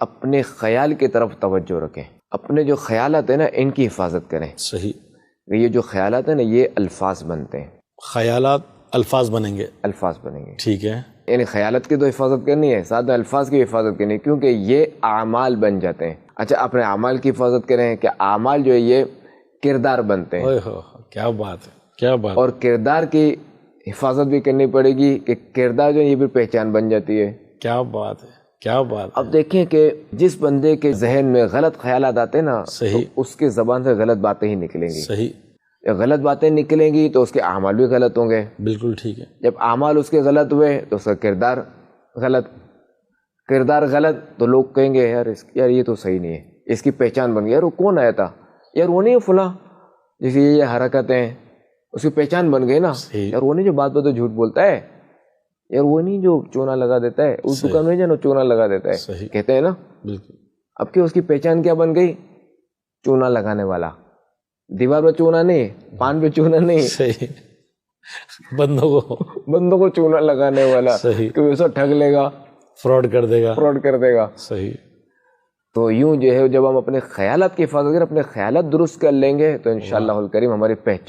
اپنے خیال کی طرف توجہ رکھیں، اپنے جو خیالات ہیں نا ان کی حفاظت کریں۔ صحیح۔ یہ جو خیالات ہیں نا یہ الفاظ بنتے ہیں، خیالات الفاظ بنیں گے، الفاظ بنیں گے۔ ٹھیک ہے، یعنی خیالات کی تو حفاظت کرنی ہے، ساتھ میں الفاظ کی حفاظت کرنی ہے، کیونکہ یہ اعمال بن جاتے ہیں۔ اچھا، اپنے اعمال کی حفاظت کریں کہ اعمال جو ہے یہ کردار بنتے ہیں، اوئے ہو، کیا بات ہے، کیا بات۔ اور کردار کی حفاظت بھی کرنی پڑے گی کہ کردار جو ہے یہ بھی پہچان بن جاتی ہے۔ کیا بات ہے، کیا بات ہے۔ اب دیکھیں کہ جس بندے کے ذہن میں غلط خیالات آتے ہیں نا، صحیح، تو اس کی زبان سے غلط باتیں ہی نکلیں گی۔ صحیح، غلط باتیں نکلیں گی تو اس کے اعمال بھی غلط ہوں گے۔ بالکل ٹھیک ہے۔ جب اعمال اس کے غلط ہوئے تو اس کا کردار غلط، کردار غلط تو لوگ کہیں گے یار یہ تو صحیح نہیں ہے، اس کی پہچان بن گئی، یار وہ کون آیا تھا، یار وہ نہیں فلاں، جیسے یہ حرکتیں ہیں اس کی پہچان بن گئی نا، یار وہ نہیں جو بات بات جھوٹ بولتا ہے، یار وہ نہیں جو چونا لگا دیتا ہے، اس دکان میں جو چونا لگا دیتا ہے، صحیح، کہتے ہیں نا۔ بالکل۔ اب کہ اس کی پہچان کیا بن گئی؟ چونا لگانے والا، دیوار پہ چونا نہیں، پان پہ چونا نہیں، صحیح، بندوں کو چونا لگانے والا، صحیح، کہ اسے ٹھگ لے گا، فراڈ کر دے گا، فراڈ کر دے گا۔ صحیح۔ تو یوں جو ہے جب ہم اپنے خیالات کی حفاظت کریں، اپنے خیالات درست کر لیں گے تو انشاءاللہ الکریم ہماری پہچان